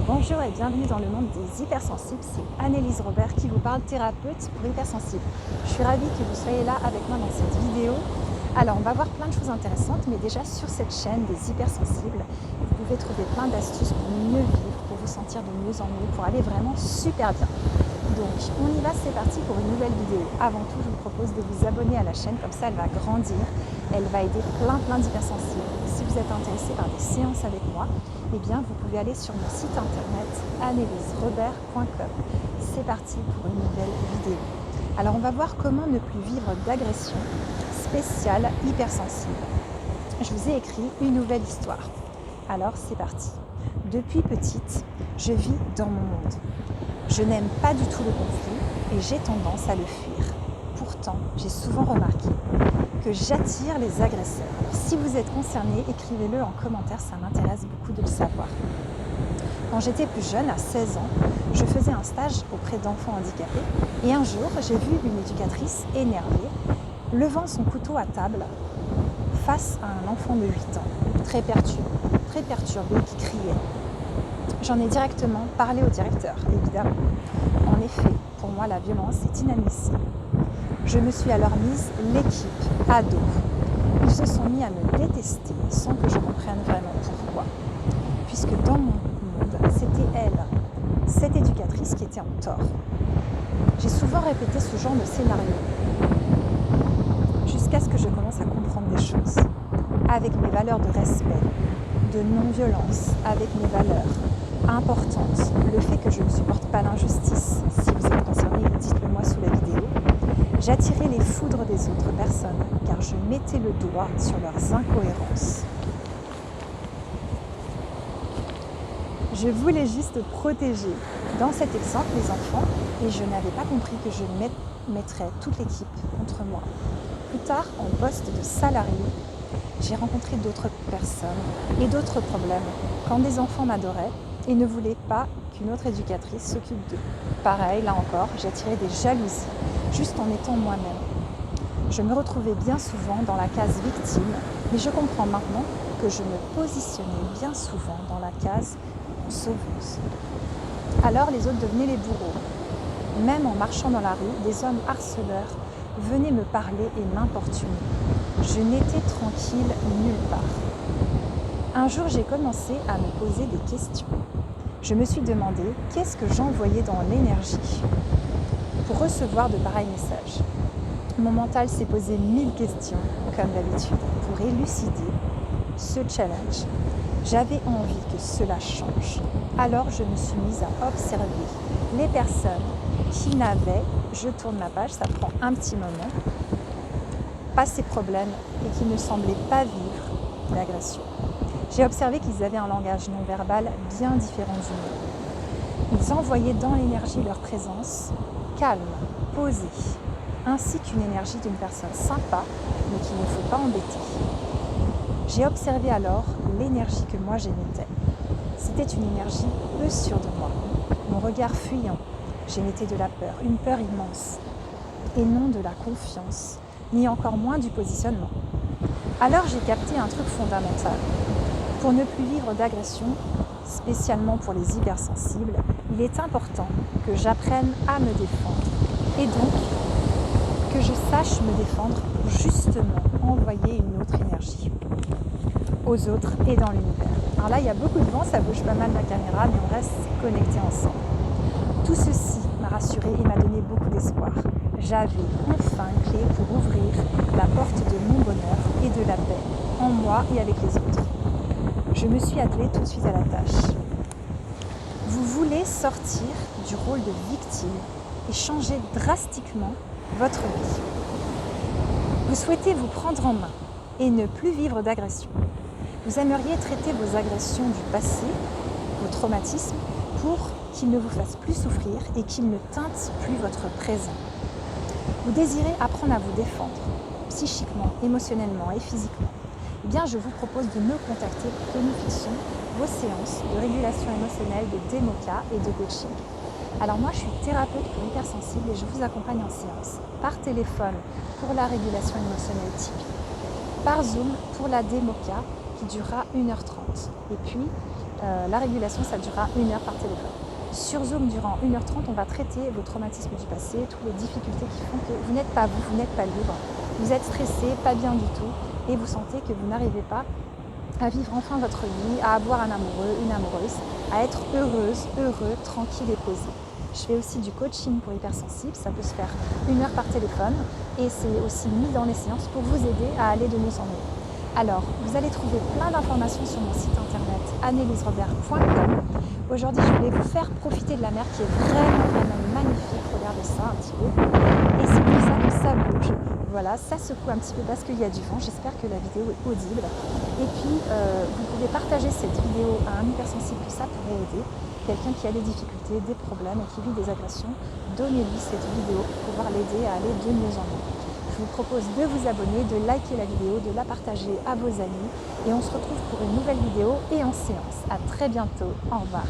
Bonjour et bienvenue dans le monde des hypersensibles, c'est Annelise Robert qui vous parle, thérapeute pour hypersensibles. Je suis ravie que vous soyez là avec moi dans cette vidéo. Alors on va voir plein de choses intéressantes, mais déjà sur cette chaîne des hypersensibles, vous pouvez trouver plein d'astuces pour mieux vivre, pour vous sentir de mieux en mieux, pour aller vraiment super bien. Donc on y va, c'est parti pour une nouvelle vidéo. Avant tout, je vous propose de vous abonner à la chaîne, comme ça elle va grandir, elle va aider plein d'hypersensibles. Si vous êtes intéressé par des séances avec moi, eh bien vous pouvez aller sur mon site internet anneliserobert.com. C'est parti pour une nouvelle vidéo. Alors on va voir comment ne plus vivre d'agression spéciale hypersensible. Je vous ai écrit une nouvelle histoire. Alors c'est parti. Depuis petite, je vis dans mon monde. Je n'aime pas du tout le conflit et j'ai tendance à le fuir. Pourtant, j'ai souvent remarqué que j'attire les agresseurs. Alors, si vous êtes concerné, écrivez-le en commentaire, ça m'intéresse beaucoup de le savoir. Quand j'étais plus jeune, à 16 ans, je faisais un stage auprès d'enfants handicapés et un jour, j'ai vu une éducatrice énervée levant son couteau à table face à un enfant de 8 ans, très perturbé, qui criait. J'en ai directement parlé au directeur, évidemment. En effet, pour moi, la violence est inadmissible. Je me suis alors mise l'équipe à dos. Ils se sont mis à me détester sans que je comprenne vraiment pourquoi. Puisque dans mon monde, c'était elle, cette éducatrice, qui était en tort. J'ai souvent répété ce genre de scénario jusqu'à ce que je commence à comprendre des choses. Avec mes valeurs de respect, de non-violence, avec mes valeurs importante, le fait que je ne supporte pas l'injustice. Si vous êtes concerné, dites-le moi sous la vidéo. J'attirais les foudres des autres personnes car je mettais le doigt sur leurs incohérences. Je voulais juste protéger, dans cet exemple, les enfants et je n'avais pas compris que je mettrais toute l'équipe contre moi. Plus tard, en poste de salarié, j'ai rencontré d'autres personnes et d'autres problèmes quand des enfants m'adoraient et ne voulaient pas qu'une autre éducatrice s'occupe d'eux. Pareil, là encore, j'attirais des jalousies, juste en étant moi-même. Je me retrouvais bien souvent dans la case victime, mais je comprends maintenant que je me positionnais bien souvent dans la case sauveuse. Alors les autres devenaient les bourreaux. Même en marchant dans la rue, des hommes harceleurs venaient me parler et m'importuner. Je n'étais tranquille nulle part. Un jour, j'ai commencé à me poser des questions. Je me suis demandé qu'est-ce que j'envoyais dans l'énergie pour recevoir de pareils messages. Mon mental s'est posé 1000 questions, comme d'habitude, pour élucider ce challenge. J'avais envie que cela change. Alors, je me suis mise à observer les personnes qui n'avaient, je tourne la page, ça prend un petit moment, pas ces problèmes et qui ne semblaient pas vivre l'agression. J'ai observé qu'ils avaient un langage non verbal bien différent du mien. Ils envoyaient dans l'énergie leur présence calme, posée, ainsi qu'une énergie d'une personne sympa, mais qu'il ne faut pas embêter. J'ai observé alors l'énergie que moi j'émettais. C'était une énergie peu sûre de moi, mon regard fuyant. J'émettais de la peur, une peur immense, et non de la confiance, ni encore moins du positionnement. Alors j'ai capté un truc fondamental. Pour ne plus vivre d'agression, spécialement pour les hypersensibles, il est important que j'apprenne à me défendre et donc que je sache me défendre pour justement envoyer une autre énergie aux autres et dans l'univers. Alors là, il y a beaucoup de vent, ça bouge pas mal ma caméra, mais on reste connectés ensemble. Tout ceci m'a rassurée et m'a donné beaucoup d'espoir. J'avais enfin une clé pour ouvrir la porte de mon bonheur et de la paix en moi et avec les autres. Je me suis attelée tout de suite à la tâche. Vous voulez sortir du rôle de victime et changer drastiquement votre vie. Vous souhaitez vous prendre en main et ne plus vivre d'agression. Vous aimeriez traiter vos agressions du passé, vos traumatismes, pour qu'ils ne vous fassent plus souffrir et qu'ils ne teintent plus votre présent. Vous désirez apprendre à vous défendre, psychiquement, émotionnellement et physiquement. Eh bien, je vous propose de me contacter pour que nous fixions vos séances de régulation émotionnelle, de démoca et de coaching. Alors moi, je suis thérapeute pour hypersensible et je vous accompagne en séance par téléphone pour la régulation émotionnelle typique, par Zoom pour la démoca qui durera 1h30 et puis La régulation, ça durera 1 heure par téléphone. Sur Zoom, durant 1h30, on va traiter vos traumatismes du passé, toutes les difficultés qui font que vous n'êtes pas vous, vous n'êtes pas libre, vous êtes stressé, pas bien du tout, et vous sentez que vous n'arrivez pas à vivre enfin votre vie, à avoir un amoureux, une amoureuse, à être heureuse, heureux, tranquille et posé. Je fais aussi du coaching pour hypersensibles, ça peut se faire 1 heure par téléphone et c'est aussi mis dans les séances pour vous aider à aller de mieux en mieux. Alors, vous allez trouver plein d'informations sur mon site internet anneliserobert.com. Aujourd'hui, je voulais vous faire profiter de la mer qui est vraiment magnifique. Regardez ça un petit peu. Et c'est pour ça que ça bouge. Voilà, ça secoue un petit peu parce qu'il y a du vent. J'espère que la vidéo est audible. Et puis, vous pouvez partager cette vidéo à un hypersensible que ça pourrait aider. Quelqu'un qui a des difficultés, des problèmes et qui vit des agressions, donnez-lui cette vidéo pour pouvoir l'aider à aller de mieux en mieux. Je vous propose de vous abonner, de liker la vidéo, de la partager à vos amis et on se retrouve pour une nouvelle vidéo et en séance. À très bientôt. Au revoir.